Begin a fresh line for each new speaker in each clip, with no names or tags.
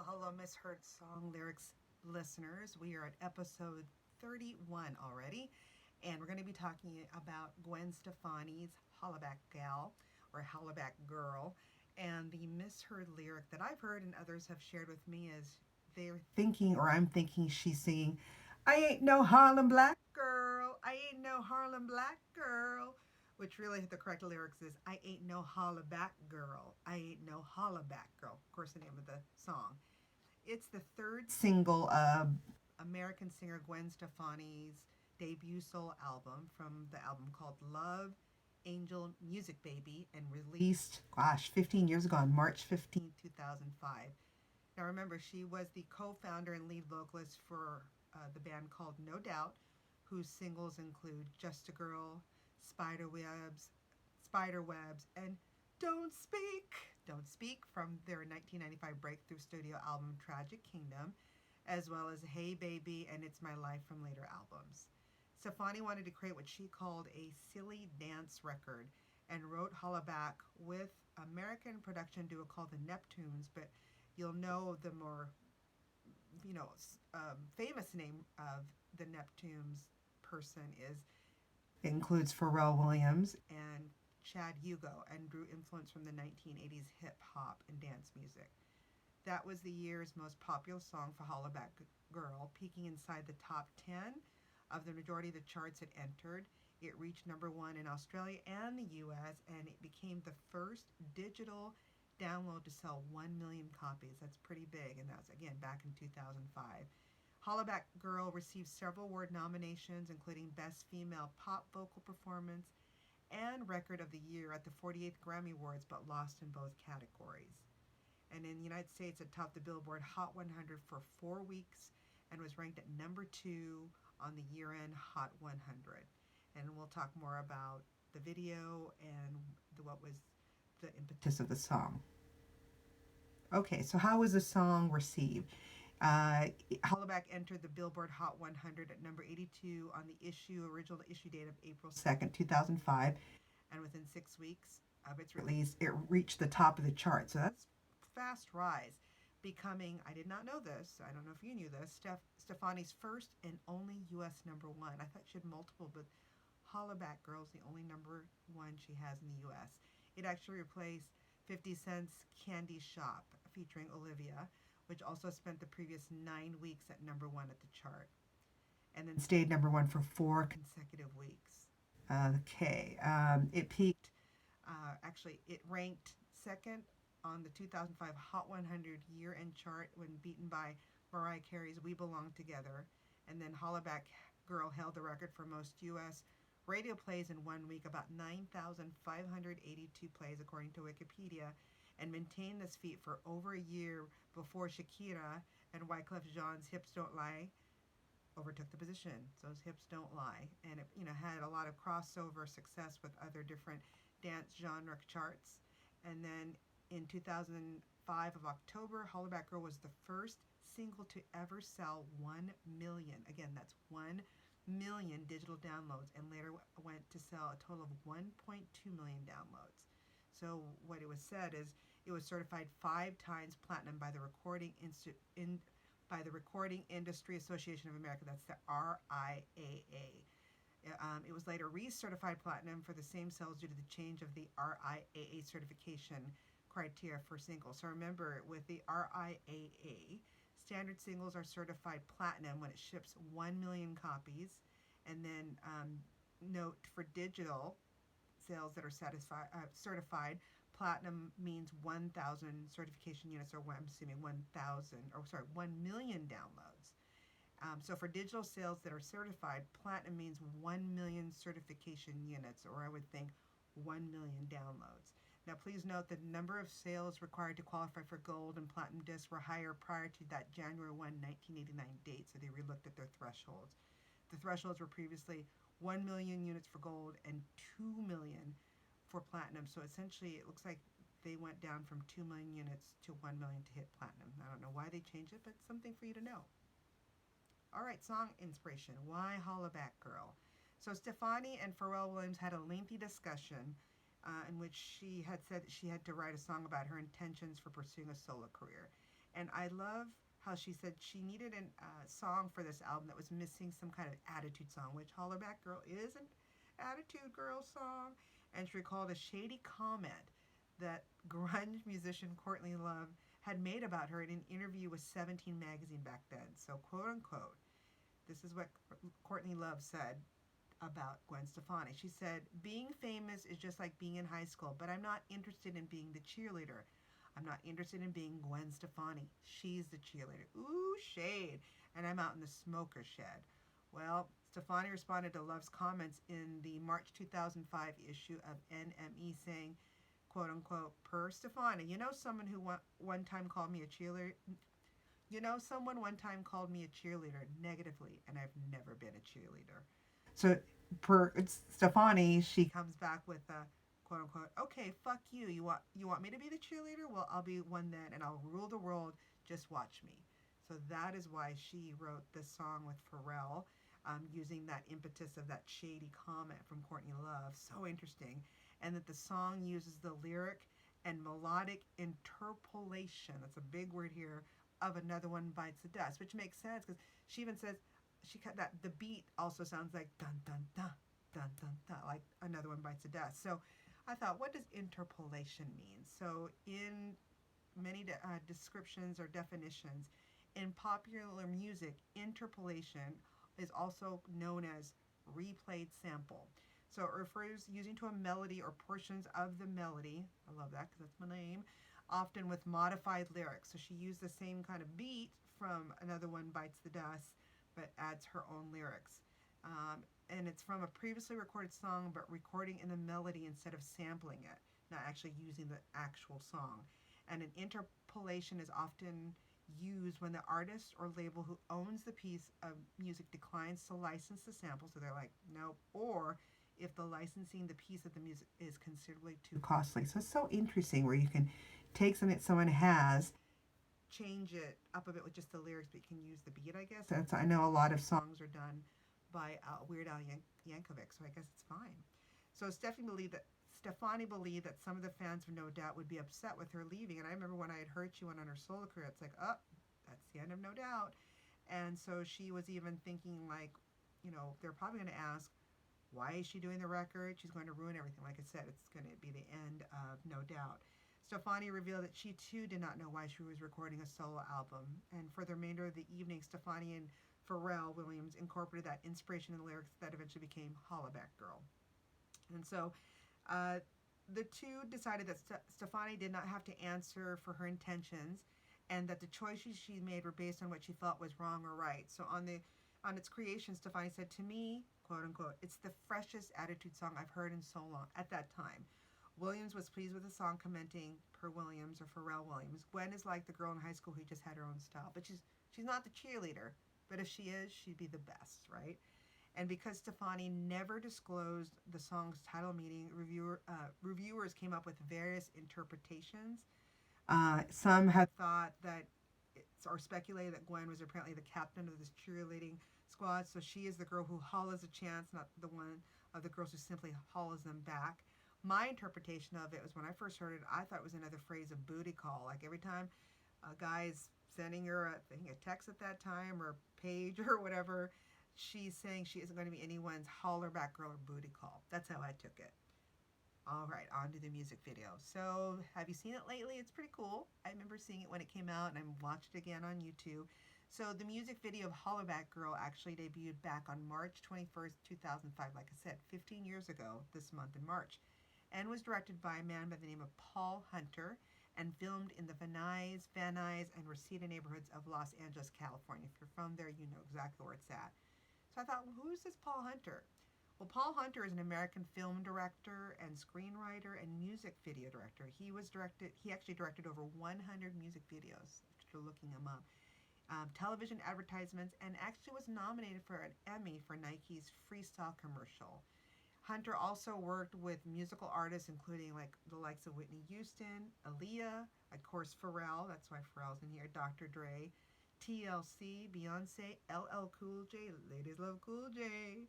Well, hello, misheard song lyrics listeners. We are at episode 31 already, and we're going to be talking about Gwen Stefani's Hollerback Gal or Hollerback Girl. And the misheard lyric that I've heard and others have shared with me is they're thinking, or I'm thinking she's singing, I ain't no Harlem black girl. I ain't no Harlem black girl. Which really the correct lyrics is I ain't no hollaback girl. I ain't no hollaback girl. Of course, the name of the song. It's the third single of American singer Gwen Stefani's debut solo album from the album called Love Angel Music Baby and released, 15 years ago on March 15th, 2005. Now remember, she was the co-founder and lead vocalist for the band called No Doubt, whose singles include Just a Girl, Spiderwebs, Spiderwebs, and Don't Speak from their 1995 breakthrough studio album Tragic Kingdom, as well as Hey Baby and It's My Life from later albums. Stefani wanted to create what she called a silly dance record and wrote Hollaback with American production duo called the Neptunes, but you'll know the more famous name of the Neptunes person is includes Pharrell Williams and Chad Hugo and drew influence from the 1980s hip hop and dance music. That was the year's most popular song for Hollaback Girl, peaking inside the top 10 of the majority of the charts it entered. It reached number one in Australia and the US, and it became the first digital download to sell 1 million copies. That's pretty big, and that's again back in 2005. Hollaback Girl received several award nominations, including Best Female Pop Vocal Performance and Record of the Year at the 48th Grammy Awards, but lost in both categories. And in the United States, it topped the Billboard Hot 100 for 4 weeks and was ranked at number two on the year-end Hot 100. And we'll talk more about the video and what was the impetus of the song. Okay, so how was the song received? Hollaback entered the Billboard Hot 100 at number 82 on the original issue date of April 2nd, 2005, and within 6 weeks of its release, it reached the top of the chart. So that's fast rise, becoming, I did not know this, I don't know if you knew this, Stefani's first and only U.S. number one. I thought she had multiple, but Hollaback Girl's the only number one she has in the U.S. It actually replaced 50 Cent's Candy Shop featuring Olivia, which also spent the previous 9 weeks at number one at the chart, and then stayed number one for 4 consecutive weeks. Okay, it peaked, it ranked second on the 2005 Hot 100 year-end chart when beaten by Mariah Carey's We Belong Together, and then Hollaback Girl held the record for most U.S. radio plays in 1 week, about 9,582 plays according to Wikipedia, and maintained this feat for over a year before Shakira and Wyclef Jean's Hips Don't Lie overtook the position. So those hips don't lie, and it had a lot of crossover success with other different dance genre charts. And then in 2005 of October, Hollerback Girl was the first single to ever sell 1 million. Again, that's 1 million digital downloads, and later went to sell a total of 1.2 million downloads. So what it was said is it was certified 5 times platinum by the Recording Industry Association of America. That's the RIAA. It was later recertified platinum for the same sales due to the change of the RIAA certification criteria for singles. So remember, with the RIAA, standard singles are certified platinum when it ships 1 million copies. And then note for digital sales that are certified, platinum means 1,000 certification units, or 1 million downloads. So for digital sales that are certified, platinum means 1 million certification units, or I would think 1 million downloads. Now, please note that the number of sales required to qualify for gold and platinum discs were higher prior to that January 1, 1989 date, so they relooked at their thresholds. The thresholds were previously 1 million units for gold and 2 million for platinum. So essentially, it looks like they went down from 2 million units to 1 million to hit platinum. I don't know why they changed it, but it's something for you to know. All right, song inspiration. Why Hollaback Girl? So Stefani and Pharrell Williams had a lengthy discussion in which she had said that she had to write a song about her intentions for pursuing a solo career. And I love how she said she needed a song for this album that was missing some kind of attitude song, which Hollerback Girl is an attitude girl song. And she recalled a shady comment that grunge musician Courtney Love had made about her in an interview with 17 magazine back then. So, quote unquote, this is what Courtney Love said about Gwen Stefani. She said, "Being famous is just like being in high school, but I'm not interested in being the cheerleader. I'm not interested in being Gwen Stefani. She's the cheerleader." Ooh, shade. And I'm out in the smoker shed. Well, Stefani responded to Love's comments in the March 2005 issue of NME saying, quote unquote, "Per Stefani, someone who one time called me a cheerleader. Someone one time called me a cheerleader negatively, and I've never been a cheerleader." So per Stefani, she comes back with a quote unquote, "Okay, fuck you. You want me to be the cheerleader? Well, I'll be one then, and I'll rule the world. Just watch me." So that is why she wrote this song with Pharrell, using that impetus of that shady comment from Courtney Love. So interesting, and that the song uses the lyric and melodic interpolation. That's a big word here. Of Another One Bites the Dust, which makes sense because she even says she cut that the beat also sounds like dun dun dun dun dun dun, like Another One Bites the Dust. So I thought, what does interpolation mean? So in many descriptions or definitions in popular music, interpolation is also known as replayed sample. So it refers using to a melody or portions of the melody. I love that because that's my name. Often with modified lyrics. So she used the same kind of beat from Another One Bites the Dust, but adds her own lyrics. And it's from a previously recorded song, but recording in the melody instead of sampling it, not actually using the actual song. And an interpolation is often used when the artist or label who owns the piece of music declines to license the sample, so they're like, nope, or if the licensing the piece of the music is considerably too costly. So it's so interesting where you can take something that someone has, change it up a bit with just the lyrics, but you can use the beat, I guess. That's, I know a lot of songs are done by Weird Al Yankovic, so I guess it's fine. So Stefani believed that some of the fans of No Doubt would be upset with her leaving. And I remember when I had heard she went on her solo career, it's like, oh, that's the end of No Doubt. And so she was even thinking, like, they're probably going to ask, why is she doing the record? She's going to ruin everything. Like I said, it's going to be the end of No Doubt. Stefani revealed that she too did not know why she was recording a solo album. And for the remainder of the evening, Stefani and Pharrell Williams incorporated that inspiration in the lyrics that eventually became Hollerback Girl. And so the two decided that Stefani did not have to answer for her intentions, and that the choices she made were based on what she thought was wrong or right. So on its creation, Stefani said, "To me, quote unquote, it's the freshest attitude song I've heard in so long at that time." Williams was pleased with the song, commenting, per Williams or Pharrell Williams, "Gwen is like the girl in high school who just had her own style, but she's not the cheerleader. But if she is, she'd be the best, right?" And because Stefani never disclosed the song's title meaning, reviewers came up with various interpretations. Some had thought that or speculated that Gwen was apparently the captain of this cheerleading squad, so she is the girl who hollers a chance, not the one of the girls who simply hollers them back. My interpretation of it was when I first heard it, I thought it was another phrase of booty call. Like every time a guy's sending her a text at that time or page or whatever, she's saying she isn't going to be anyone's Hollerback Girl or booty call. That's how I took it. All right, on to the music video. So, have you seen it lately? It's pretty cool. I remember seeing it when it came out, and I watched it again on YouTube. So, the music video of Hollerback Girl actually debuted back on March 21st, 2005, like I said, 15 years ago this month in March, and was directed by a man by the name of Paul Hunter and filmed in the Van Nuys, and Reseda neighborhoods of Los Angeles, California. If you're from there, you know exactly where it's at. So I thought, well, who's this Paul Hunter? Well, Paul Hunter is an American film director and screenwriter and music video director. He actually directed over 100 music videos, after looking him up, television advertisements, and actually was nominated for an Emmy for Nike's Freestyle commercial. Hunter also worked with musical artists, including like the likes of Whitney Houston, Aaliyah, of course Pharrell, that's why Pharrell's in here, Dr. Dre, TLC, Beyonce, LL Cool J, ladies love Cool J,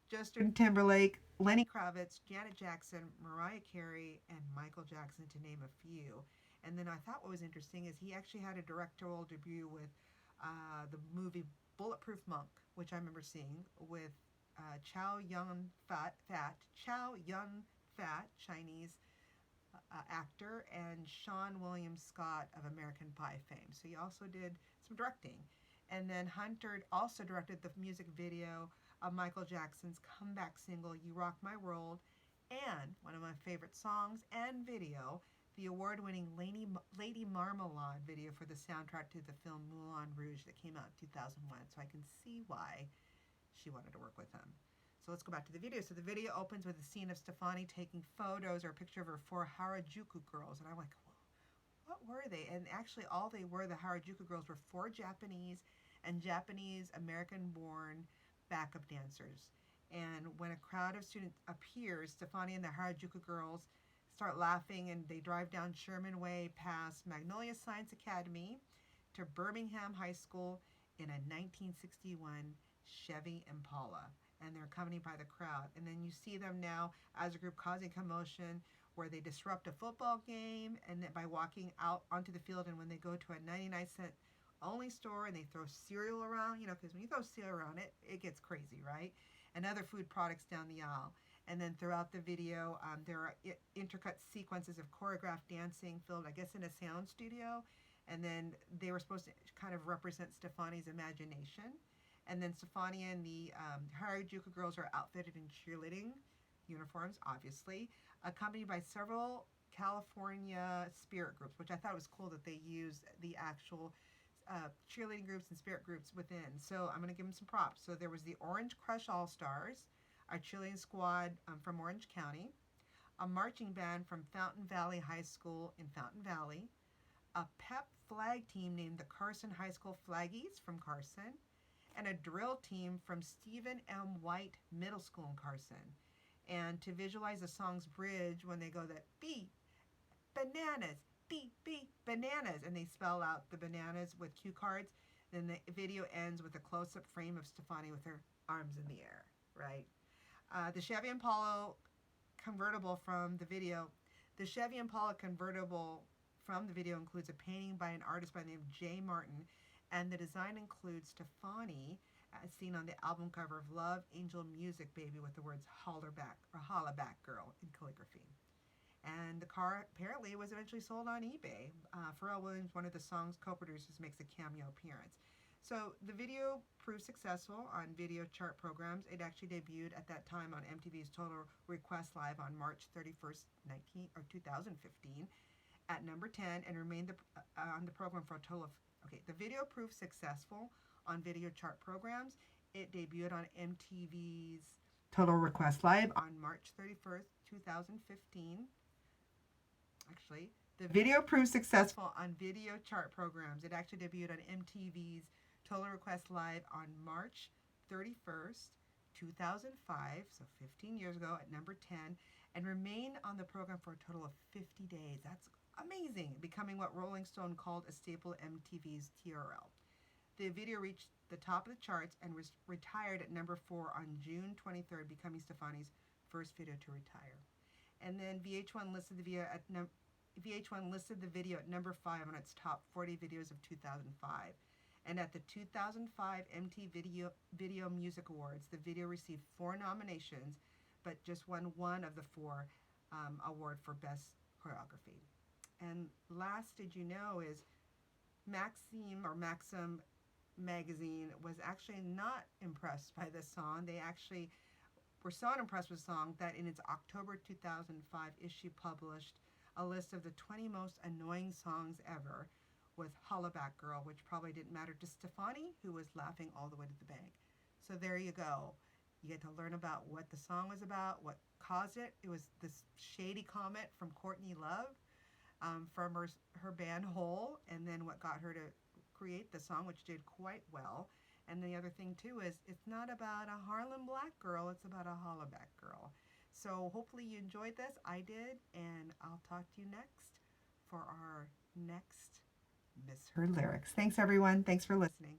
Justin Timberlake, Lenny Kravitz, Janet Jackson, Mariah Carey, and Michael Jackson, to name a few. And then I thought what was interesting is he actually had a directorial debut with the movie Bulletproof Monk, which I remember seeing with Chow Yun Fat, Chinese actor, and Sean William Scott of American Pie fame. So he also did some directing. And then Hunter also directed the music video of Michael Jackson's comeback single, You Rock My World, and one of my favorite songs and video, the award-winning Lady Marmalade video for the soundtrack to the film Moulin Rouge that came out in 2001. So I can see why she wanted to work with him. So let's go back to the video. So the video opens with a scene of Stefani taking photos or a picture of her four Harajuku girls. And I'm like, what were they? And actually all they were, the Harajuku girls, were four Japanese and Japanese American-born backup dancers. And when a crowd of students appears, Stefani and the Harajuku girls start laughing, and they drive down Sherman Way past Magnolia Science Academy to Birmingham High School in a 1961 Chevy Impala. And they're accompanied by the crowd. And then you see them now as a group causing commotion where they disrupt a football game and then by walking out onto the field, and when they go to a 99-cent only store and they throw cereal around, you know, because when you throw cereal around, it gets crazy, right? And other food products down the aisle. And then throughout the video, there are intercut sequences of choreographed dancing filmed, I guess, in a sound studio. And then they were supposed to kind of represent Stefani's imagination. And then Stefani and the Harajuku girls are outfitted in cheerleading uniforms, obviously, accompanied by several California spirit groups, which I thought was cool that they used the actual cheerleading groups and spirit groups within. So I'm going to give them some props. So there was the Orange Crush All-Stars, a cheerleading squad from Orange County, a marching band from Fountain Valley High School in Fountain Valley, a pep flag team named the Carson High School Flaggies from Carson, and a drill team from Stephen M. White Middle School in Carson. And to visualize the song's bridge, when they go that beep, bananas, beep, beep, bananas, and they spell out the bananas with cue cards, then the video ends with a close-up frame of Stefani with her arms in the air, right? The Chevy Impala convertible from the video includes a painting by an artist by the name of Jay Martin, and the design includes Stefani as seen on the album cover of Love Angel Music Baby with the words Hollerback Girl in calligraphy. And the car apparently was eventually sold on eBay. Pharrell Williams, one of the song's co-producers, makes a cameo appearance. So the video proved successful on video chart programs. It actually debuted at that time on MTV's Total Request Live on March 31st, 2015 at number 10 and remained on the program for a total of, the video proved successful on video chart programs. It debuted on MTV's Total Request Live on March 31st, 2015. Actually, the video proved successful on video chart programs. It actually debuted on MTV's Total Request Live on March 31st, 2005, so 15 years ago, at number 10, and remained on the program for a total of 50 days. That's amazing, becoming what Rolling Stone called a staple of MTV's TRL. The video reached the top of the charts and was retired at number 4 on June 23rd, becoming Stefani's first video to retire. And then VH1 listed the video at number 5 on its top 40 videos of 2005. And at the 2005 MTV Video Music Awards, the video received 4 nominations, but just won 1 of the 4 award for Best Choreography. And last, did you know, is Maxim magazine was actually not impressed by this song. They actually were so unimpressed with the song that in its October 2005 issue published a list of the 20 most annoying songs ever, with Hollerback Girl, which probably didn't matter to Stefani, who was laughing all the way to the bank. So there you go. You get to learn about what the song was about, what caused it. It was this shady comment from Courtney Love from her band Hole, and then what got her to create the song, which did quite well. And the other thing, too, is it's not about a Harlem black girl, it's about a Hollerback girl. So hopefully you enjoyed this. I did, and I'll talk to you next for our next Misheard Lyrics. Thanks, everyone. Thanks for listening.